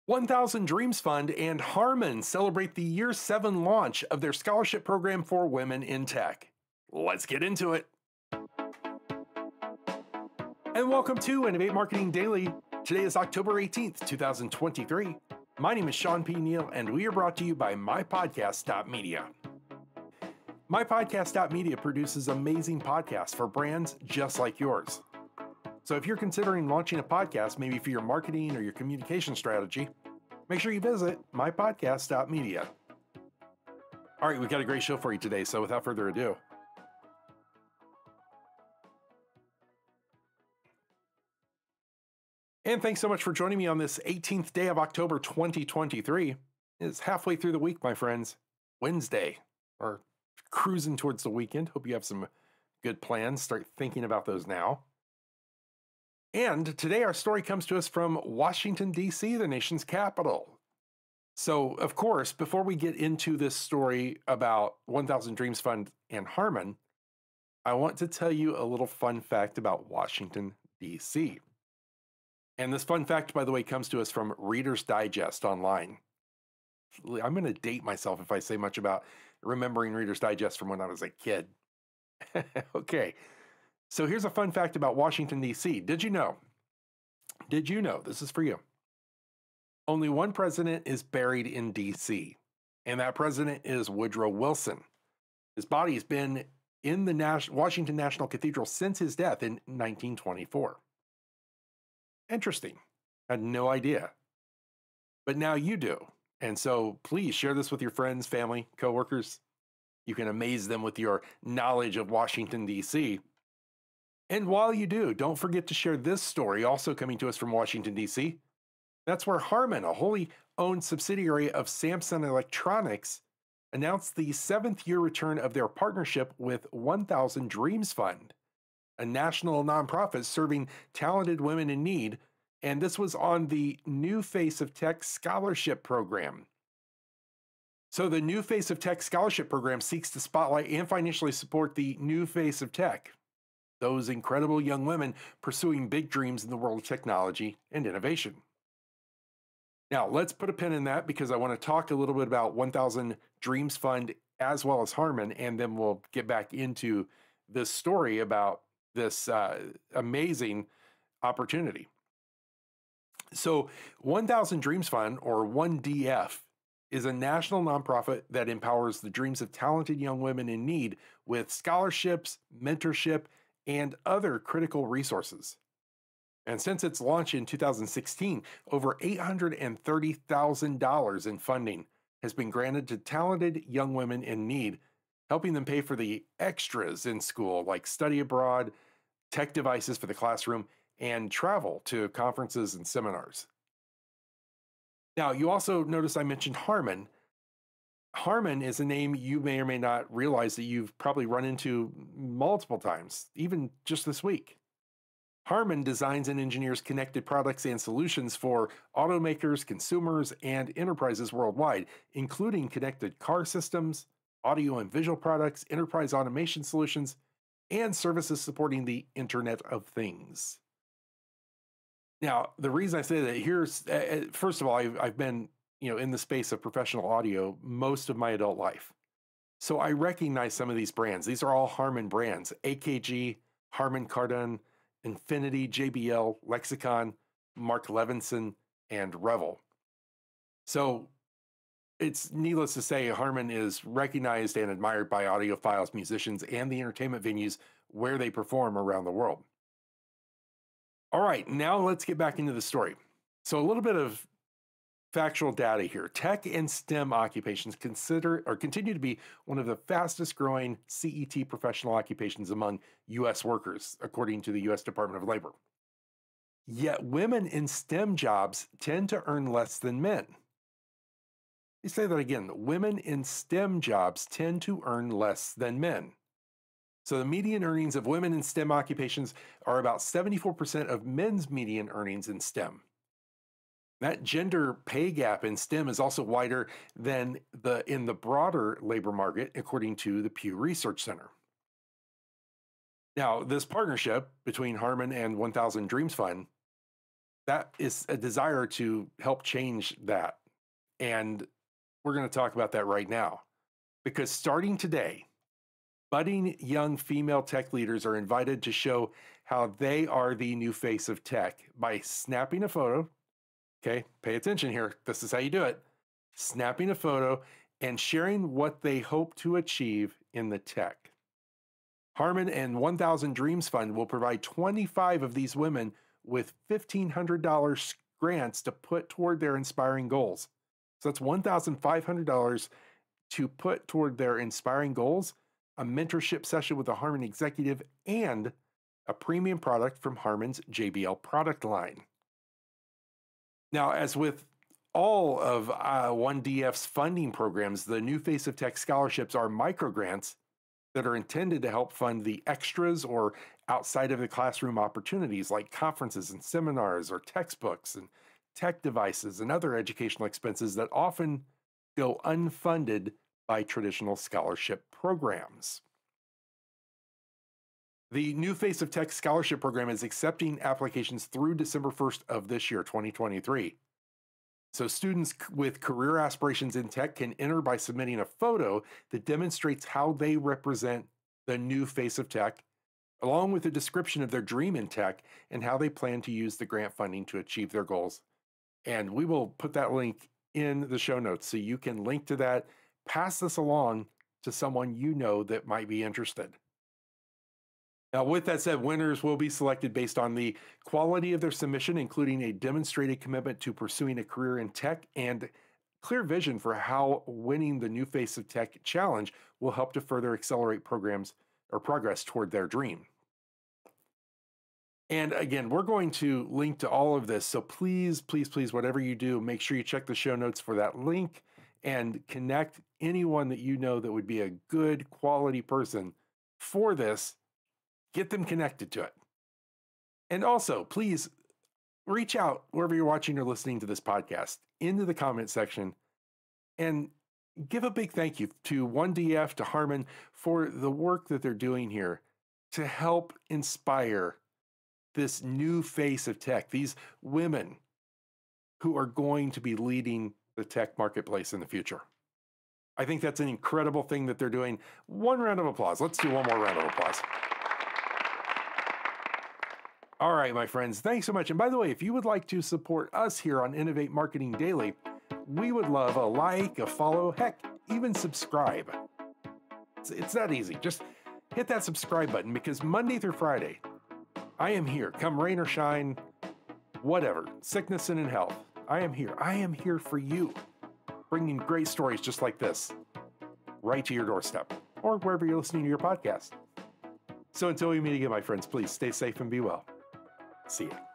1000 Dreams Fund and HARMAN celebrate the year 7 launch of their scholarship program for women in tech. Let's get into it. And welcome to Innovate Marketing Daily. Today is October 18th, 2023. My name is Sean P. Neal, and we are brought to you by mypodcast.media. Mypodcast.media produces amazing podcasts for brands just like yours. So if you're considering launching a podcast, maybe for your marketing or your communication strategy, make sure you visit mypodcast.media. All right, we've got a great show for you today, so without further ado. And thanks so much for joining me on this 18th day of October 2023. It's halfway through the week, my friends. Wednesday, or cruising towards the weekend. Hope you have some good plans. Start thinking about those now. And today our story comes to us from Washington, D.C., the nation's capital. So, of course, before we get into this story about 1000 Dreams Fund and HARMAN, I want to tell you a little fun fact about Washington, D.C. And this fun fact, by the way, comes to us from Reader's Digest online. I'm going to date myself if I say much about remembering Reader's Digest from when I was a kid. Okay. So here's a fun fact about Washington, D.C. Did you know, this is for you, only one president is buried in D.C., and that president is Woodrow Wilson. His body has been in the Washington National Cathedral since his death in 1924. Interesting. I had no idea. But now you do. And so please share this with your friends, family, coworkers. You can amaze them with your knowledge of Washington, D.C., and while you do, don't forget to share this story, also coming to us from Washington, D.C. That's where HARMAN, a wholly owned subsidiary of Samsung Electronics, announced the 7th-year return of their partnership with 1000 Dreams Fund, a national nonprofit serving talented women in need, and this was on the New Face of Tech Scholarship Program. So the New Face of Tech Scholarship Program seeks to spotlight and financially support the new face of tech, those incredible young women pursuing big dreams in the world of technology and innovation. Now, let's put a pin in that because I want to talk a little bit about 1000 Dreams Fund as well as HARMAN, and then we'll get back into this story about this amazing opportunity. So 1000 Dreams Fund, or 1DF, is a national nonprofit that empowers the dreams of talented young women in need with scholarships, mentorship, and other critical resources. And since its launch in 2016, over $830,000 in funding has been granted to talented young women in need, helping them pay for the extras in school, like study abroad, tech devices for the classroom, and travel to conferences and seminars. Now, you also notice I mentioned HARMAN. HARMAN is a name you may or may not realize that you've probably run into multiple times, even just this week. HARMAN designs and engineers connected products and solutions for automakers, consumers, and enterprises worldwide, including connected car systems, audio and visual products, enterprise automation solutions, and services supporting the Internet of Things. Now, the reason I say that here's, first of all, I've been in the space of professional audio most of my adult life. So I recognize some of these brands. These are all HARMAN brands: AKG, HARMAN Kardon, Infinity, JBL, Lexicon, Mark Levinson, and Revel. So it's needless to say, HARMAN is recognized and admired by audiophiles, musicians, and the entertainment venues where they perform around the world. All right, now let's get back into the story. So a little bit of factual data here. Tech and STEM occupations continue to be one of the fastest growing CET professional occupations among U.S. workers, according to the U.S. Department of Labor. Yet women in STEM jobs tend to earn less than men. Let me say that again. Women in STEM jobs tend to earn less than men. So the median earnings of women in STEM occupations are about 74% of men's median earnings in STEM. That gender pay gap in STEM is also wider than in the broader labor market, according to the Pew Research Center. Now, this partnership between HARMAN and 1000 Dreams Fund that is a desire to help change that. And we're going to talk about that right now. Because starting today, budding young female tech leaders are invited to show how they are the new face of tech by snapping a photo. Okay, pay attention here. This is how you do it. Snapping a photo and sharing what they hope to achieve in the tech. Harman and 1000 Dreams Fund will provide 25 of these women with $1,500 grants to put toward their inspiring goals. So that's $1,500 to put toward their inspiring goals, a mentorship session with a Harman executive, and a premium product from Harman's JBL product line. Now, as with all of 1DF's funding programs, the New Face of Tech scholarships are microgrants that are intended to help fund the extras or outside of the classroom opportunities like conferences and seminars or textbooks and tech devices and other educational expenses that often go unfunded by traditional scholarship programs. The New Face of Tech Scholarship Program is accepting applications through December 1st of this year, 2023. So students with career aspirations in tech can enter by submitting a photo that demonstrates how they represent the new face of tech, along with a description of their dream in tech and how they plan to use the grant funding to achieve their goals. And we will put that link in the show notes so you can link to that, pass this along to someone you know that might be interested. Now, with that said, winners will be selected based on the quality of their submission, including a demonstrated commitment to pursuing a career in tech and clear vision for how winning the New Face of Tech challenge will help to further accelerate programs or progress toward their dream. And again, we're going to link to all of this. So please, please, please, whatever you do, make sure you check the show notes for that link and connect anyone that you know that would be a good quality person for this. Get them connected to it. And also, please reach out wherever you're watching or listening to this podcast into the comment section and give a big thank you to 1DF, to Harman, for the work that they're doing here to help inspire this new face of tech, these women who are going to be leading the tech marketplace in the future. I think that's an incredible thing that they're doing. One round of applause. Let's do one more round of applause. All right, my friends, thanks so much. And by the way, if you would like to support us here on Innovate Marketing Daily, we would love a like, a follow, heck, even subscribe. It's that easy. Just hit that subscribe button because Monday through Friday, I am here. Come rain or shine, whatever, sickness and in health, I am here. I am here for you, bringing great stories just like this right to your doorstep or wherever you're listening to your podcast. So until we meet again, my friends, please stay safe and be well. See ya.